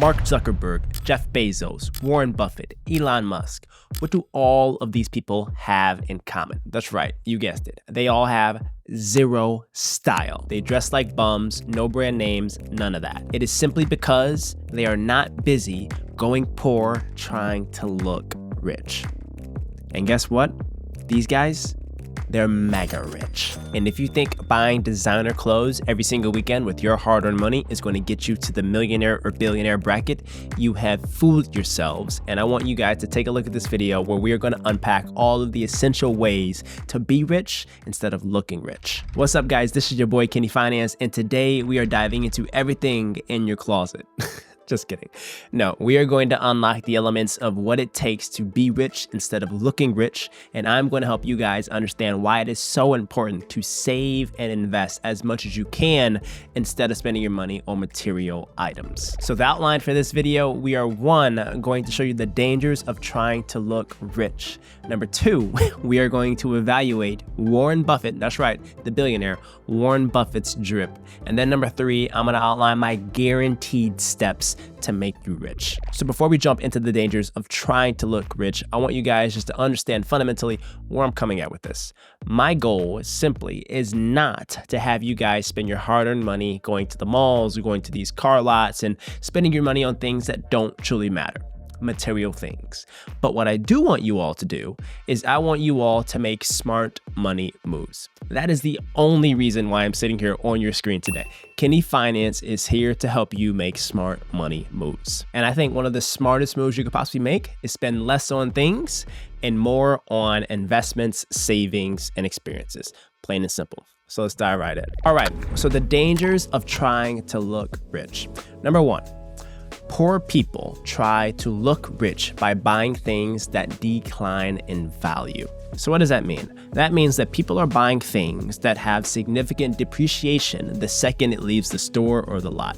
Mark Zuckerberg, Jeff Bezos, Warren Buffett, Elon Musk. What do all of these people have in common? That's right, you guessed it. They all have zero style. They dress like bums, no brand names, none of that. It is simply because they are not busy going poor trying to look rich. And guess what? These guys, they're mega rich. And if you think buying designer clothes every single weekend with your hard-earned money is going to get you to the millionaire or billionaire bracket, you have fooled yourselves. And I want you guys to take a look at this video where we are going to unpack all of the essential ways to be rich instead of looking rich. What's up, guys? This is your boy Kenny Finance, and today we are diving into everything in your closet. Just kidding. No, we are going to unlock the elements of what it takes to be rich instead of looking rich, and I'm going to help you guys understand why it is so important to save and invest as much as you can instead of spending your money on material items. So the outline for this video, we are going to show you the dangers of trying to look rich. Number two, we are going to evaluate Warren Buffett, that's right, the billionaire, Warren Buffett's drip. And then number three, I'm going to outline my guaranteed steps to make you rich. So before we jump into the dangers of trying to look rich, I want you guys just to understand fundamentally where I'm coming at with this. My goal simply is not to have you guys spend your hard-earned money going to the malls or going to these car lots and spending your money on things that don't truly matter. Material things. But what I do want you all to do is I want you all to make smart money moves. That is the only reason why I'm sitting here on your screen today. Kenny Finance is here to help you make smart money moves. And I think one of the smartest moves you could possibly make is spend less on things and more on investments, savings, and experiences. Plain and simple. So let's dive right in. All right, so the dangers of trying to look rich. Number one, poor people try to look rich by buying things that decline in value. So what does that mean? That means that people are buying things that have significant depreciation the second it leaves the store or the lot.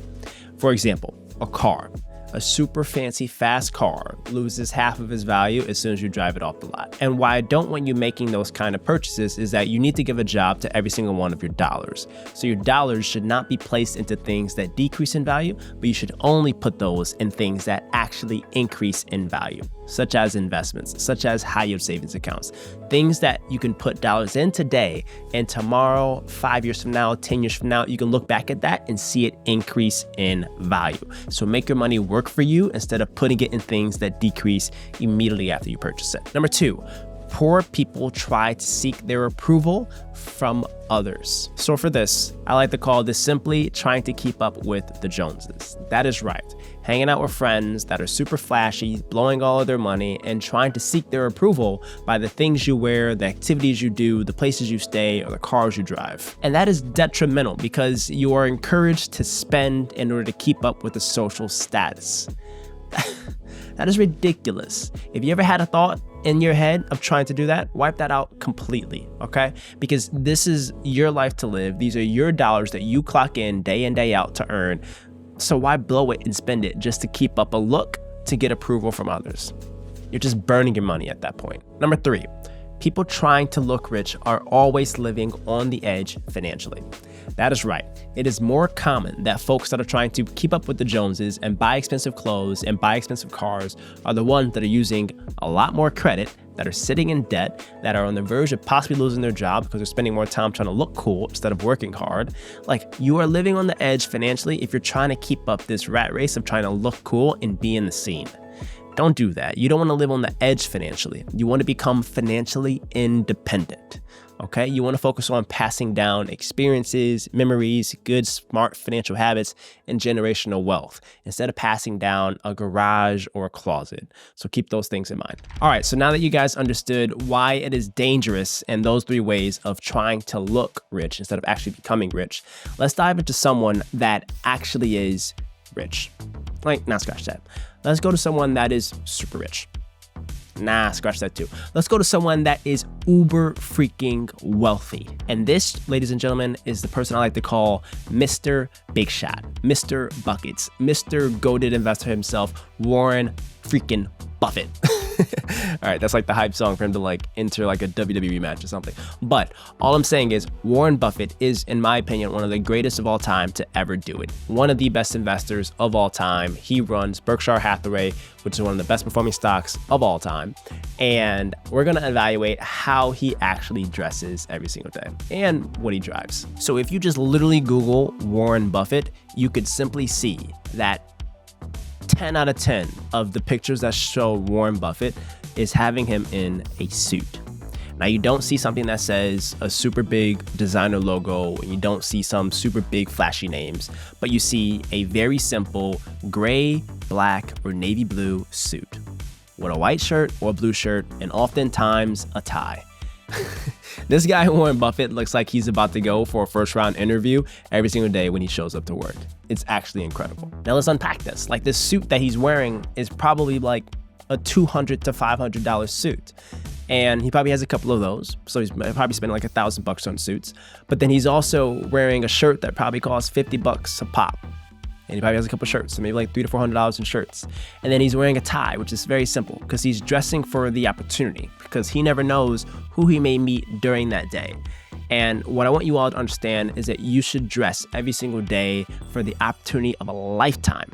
For example, a car. A super fancy fast car loses half of its value as soon as you drive it off the lot. And why I don't want you making those kind of purchases is that you need to give a job to every single one of your dollars. So your dollars should not be placed into things that decrease in value, but you should only put those in things that actually increase in value, such as investments, such as high yield savings accounts, things that you can put dollars in today, and tomorrow, 5 years from now, 10 years from now, you can look back at that and see it increase in value. So make your money work for you instead of putting it in things that decrease immediately after you purchase it. Number two, poor people try to seek their approval from others. So for this, I like to call this simply trying to keep up with the Joneses. That is right. Hanging out with friends that are super flashy, blowing all of their money, and trying to seek their approval by the things you wear, the activities you do, the places you stay, or the cars you drive. And that is detrimental because you are encouraged to spend in order to keep up with the social status. That is ridiculous. If you ever had a thought in your head of trying to do that, wipe that out completely, okay? Because this is your life to live. These are your dollars that you clock in day out to earn. So why blow it and spend it just to keep up a look to get approval from others? You're just burning your money at that point. Number three, people trying to look rich are always living on the edge financially. That is right. It is more common that folks that are trying to keep up with the Joneses and buy expensive clothes and buy expensive cars are the ones that are using a lot more credit, that are sitting in debt, that are on the verge of possibly losing their job because they're spending more time trying to look cool instead of working hard. Like, you are living on the edge financially if you're trying to keep up this rat race of trying to look cool and be in the scene. Don't do that. You don't want to live on the edge financially. You want to become financially independent. Okay, you want to focus on passing down experiences, memories, good, smart financial habits, and generational wealth instead of passing down a garage or a closet. So keep those things in mind. All right, so now that you guys understood why it is dangerous and those three ways of trying to look rich instead of actually becoming rich, let's dive into someone that actually is rich. Like, nah, scratch that. Let's go to someone that is super rich. Nah, scratch that too. Let's go to someone that is uber freaking wealthy. And this, ladies and gentlemen, is the person I like to call Mr. Big Shot, Mr. Buckets, Mr. Goated investor himself, Warren freaking Buffett. All right, that's like the hype song for him to like enter like a WWE match or something. But all I'm saying is Warren Buffett is, in my opinion, one of the greatest of all time to ever do it. One of the best investors of all time. He runs Berkshire Hathaway, which is one of the best performing stocks of all time. And we're going to evaluate how he actually dresses every single day and what he drives. So if you just literally Google Warren Buffett, you could simply see that 10 out of 10 of the pictures that show Warren Buffett is having him in a suit. Now, you don't see something that says a super big designer logo, and you don't see some super big flashy names, but you see a very simple gray, black, or navy blue suit with a white shirt or blue shirt, and oftentimes a tie. This guy, Warren Buffett, looks like he's about to go for a first round interview every single day when he shows up to work. It's actually incredible. Now let's unpack this. Like, this suit that he's wearing is probably like a $200 to $500 suit. And he probably has a couple of those. So he's probably spending like $1,000 on suits. But then he's also wearing a shirt that probably costs $50 a pop. And he probably has a couple shirts, so maybe like $300 to $400 in shirts. And then he's wearing a tie, which is very simple because he's dressing for the opportunity, because he never knows who he may meet during that day. And what I want you all to understand is that you should dress every single day for the opportunity of a lifetime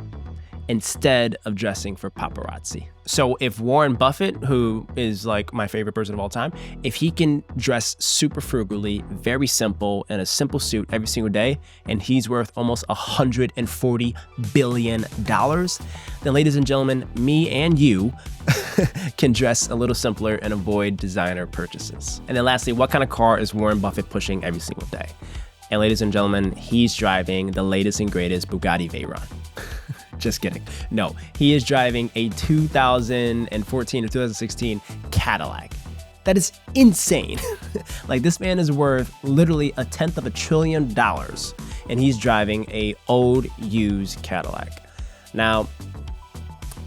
instead of dressing for paparazzi. So if Warren Buffett, who is like my favorite person of all time, if he can dress super frugally, very simple, in a simple suit every single day, and he's worth almost $140 billion, then ladies and gentlemen, me and you can dress a little simpler and avoid designer purchases. And then lastly, what kind of car is Warren Buffett pushing every single day? And ladies and gentlemen, he's driving the latest and greatest Bugatti Veyron. Just kidding. No, he is driving a 2014 or 2016 Cadillac. That is insane. Like, this man is worth literally $1/10 trillion, and he's driving a old used Cadillac. Now,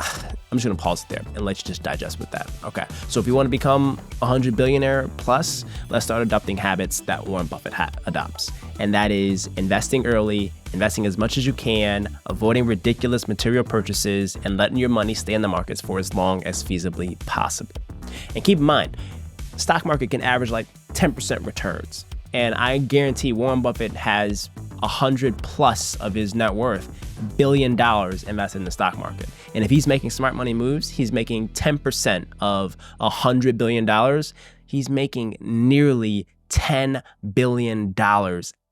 I'm just gonna pause it there and let you just digest with that. Okay, so if you want to become a 100 billionaire plus, let's start adopting habits that Warren Buffett adopts. And that is investing early, investing as much as you can, avoiding ridiculous material purchases, and letting your money stay in the markets for as long as feasibly possible. And keep in mind, stock market can average like 10% returns. And I guarantee Warren Buffett has 100 plus of his net worth, $1 billion invested in the stock market. And if he's making smart money moves, he's making 10% of $100 billion. He's making nearly $10 billion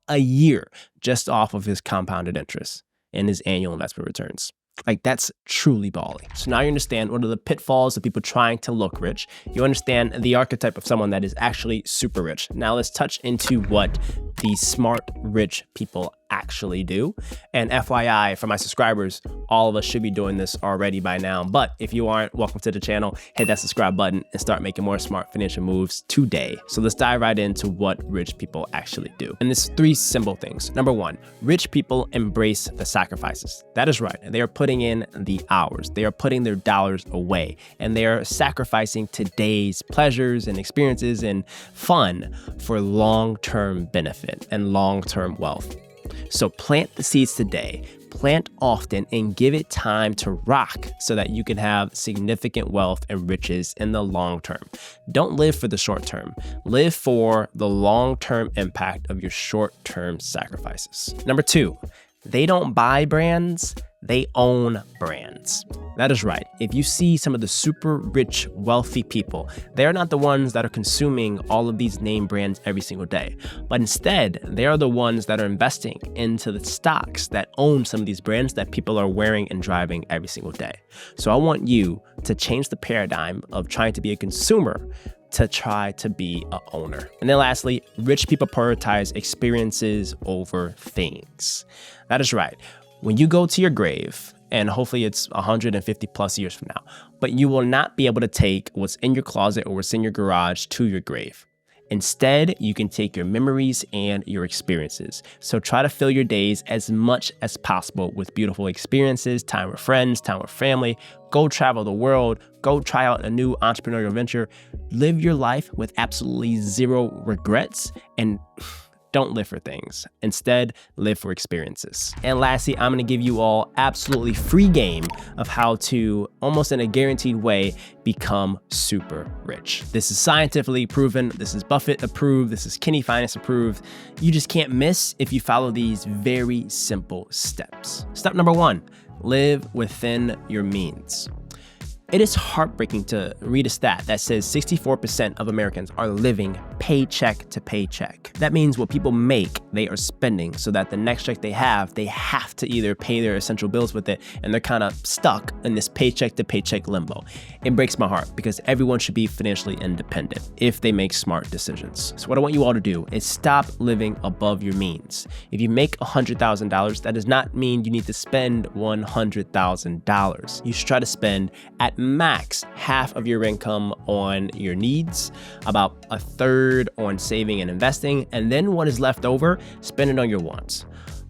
a year just off of his compounded interest and his annual investment returns. Like, that's truly ballsy. So now you understand what are the pitfalls of people trying to look rich. You understand the archetype of someone that is actually super rich. Now let's touch into what the smart, rich people actually do. And FYI, for my subscribers, all of us should be doing this already by now. But if you aren't, welcome to the channel. Hit that subscribe button and start making more smart financial moves today. So let's dive right into what rich people actually do. And there's 3 simple things. Number 1, rich people embrace the sacrifices. That is right. They are putting in the hours. They are putting their dollars away, and they are sacrificing today's pleasures and experiences and fun for long-term benefit and long-term wealth. So plant the seeds today, plant often, and give it time to rock so that you can have significant wealth and riches in the long term. Don't live for the short term. Live for the long-term impact of your short-term sacrifices. Number 2, they don't buy brands, they own brands. That is right. If you see some of the super rich, wealthy people, they're not the ones that are consuming all of these name brands every single day, but instead, they are the ones that are investing into the stocks that own some of these brands that people are wearing and driving every single day. So I want you to change the paradigm of trying to be a consumer to try to be an owner. And then lastly, rich people prioritize experiences over things. That is right. When you go to your grave, and hopefully it's 150 plus years from now, but you will not be able to take what's in your closet or what's in your garage to your grave. Instead, you can take your memories and your experiences. So try to fill your days as much as possible with beautiful experiences, time with friends, time with family. Go travel the world. Go try out a new entrepreneurial venture. Live your life with absolutely zero regrets, and Don't live for things. Instead, live for experiences. And lastly, I'm gonna give you all absolutely free game of how to, almost in a guaranteed way, become super rich. This is scientifically proven. This is Buffett approved. This is Kenny Finance approved. You just can't miss if you follow these very simple steps. Step number 1, live within your means. It is heartbreaking to read a stat that says 64% of Americans are living paycheck to paycheck. That means what people make, they are spending, so that the next check they have to either pay their essential bills with it, and they're kind of stuck in this paycheck to paycheck limbo. It breaks my heart because everyone should be financially independent if they make smart decisions. So what I want you all to do is stop living above your means. If you make $100,000, that does not mean you need to spend $100,000. You should try to spend at max half of your income on your needs, about a third on saving and investing, and then what is left over, spend it on your wants.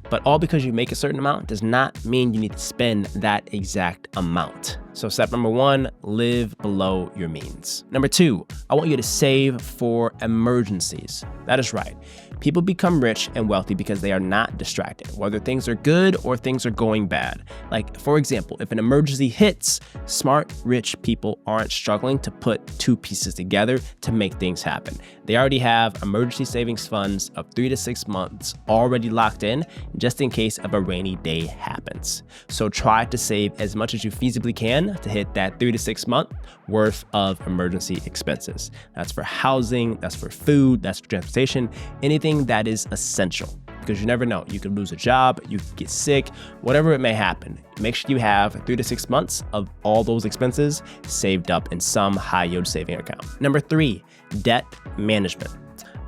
But all because you make a certain amount does not mean you need to spend that exact amount. So step number 1, live below your means. Number 2, I want you to save for emergencies. That is right. People become rich and wealthy because they are not distracted, whether things are good or things are going bad. Like, for example, if an emergency hits, smart, rich people aren't struggling to put 2 pieces together to make things happen. They already have emergency savings funds of 3 to 6 months already locked in, just in case of a rainy day happens. So try to save as much as you feasibly can to hit that 3 to 6 month worth of emergency expenses. That's for housing, that's for food, that's for transportation, anything that is essential, because you never know. You could lose a job, you could get sick, whatever it may happen. Make sure you have 3 to 6 months of all those expenses saved up in some high yield saving account. Number 3, debt management.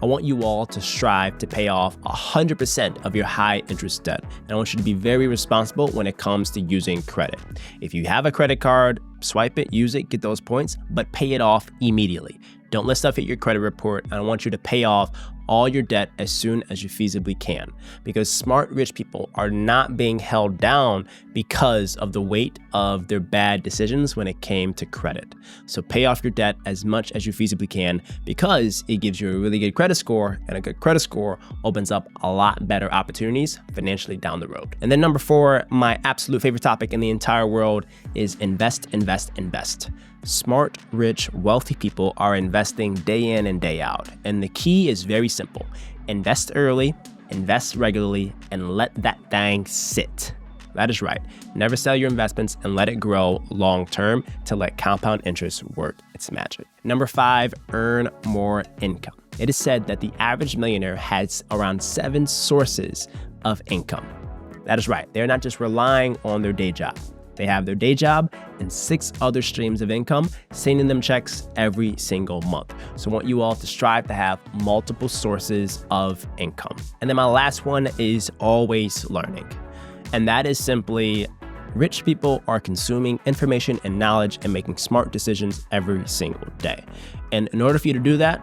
I want you all to strive to pay off 100% of your high interest debt. And I want you to be very responsible when it comes to using credit. If you have a credit card, swipe it, use it, get those points, but pay it off immediately. Don't let stuff hit your credit report. I want you to pay off all your debt as soon as you feasibly can, because smart, rich people are not being held down because of the weight of their bad decisions when it came to credit. So pay off your debt as much as you feasibly can, because it gives you a really good credit score, and a good credit score opens up a lot better opportunities financially down the road. And then number 4, my absolute favorite topic in the entire world is invest, invest, invest. Smart, rich, wealthy people are investing day in and day out. And the key is very simple. Invest early, invest regularly, and let that thing sit. That is right. Never sell your investments and let it grow long term to let compound interest work its magic. Number 5, earn more income. It is said that the average millionaire has around 7 sources of income. That is right. They're not just relying on their day job. They have their day job and 6 other streams of income, sending them checks every single month. So I want you all to strive to have multiple sources of income. And then my last one is always learning. And that is simply, rich people are consuming information and knowledge and making smart decisions every single day. And in order for you to do that,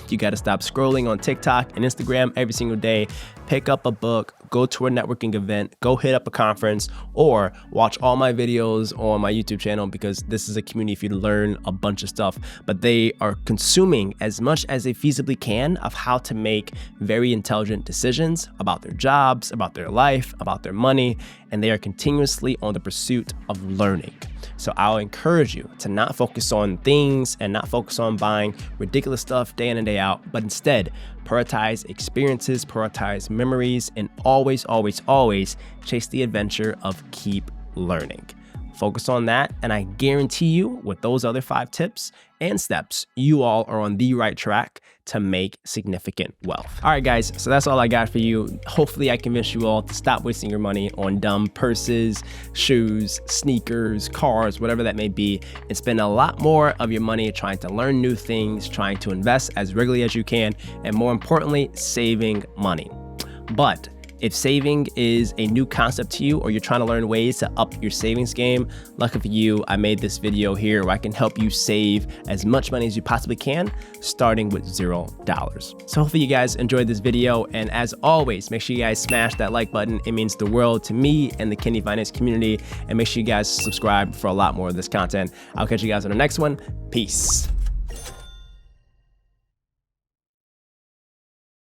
you got to stop scrolling on TikTok and Instagram every single day. Pick up a book, go to a networking event, go hit up a conference, or watch all my videos on my YouTube channel, because this is a community for you to learn a bunch of stuff. But they are consuming as much as they feasibly can of how to make very intelligent decisions about their jobs, about their life, about their money, and they are continuously on the pursuit of learning. So I'll encourage you to not focus on things and not focus on buying ridiculous stuff day in and day out, but instead prioritize experiences, prioritize memories, and always, always, always chase the adventure of keep learning. Focus on that, and I guarantee you, with those other 5 tips and steps, you all are on the right track to make significant wealth. All right, guys, so that's all I got for you. Hopefully I convinced you all to stop wasting your money on dumb purses, shoes, sneakers, cars, whatever that may be, and spend a lot more of your money trying to learn new things, trying to invest as regularly as you can, and more importantly, saving money. But if saving is a new concept to you, or you're trying to learn ways to up your savings game, lucky for you, I made this video here where I can help you save as much money as you possibly can, starting with $0. So hopefully you guys enjoyed this video. And as always, make sure you guys smash that like button. It means the world to me and the Kenny Finance community. And make sure you guys subscribe for a lot more of this content. I'll catch you guys on the next one. Peace.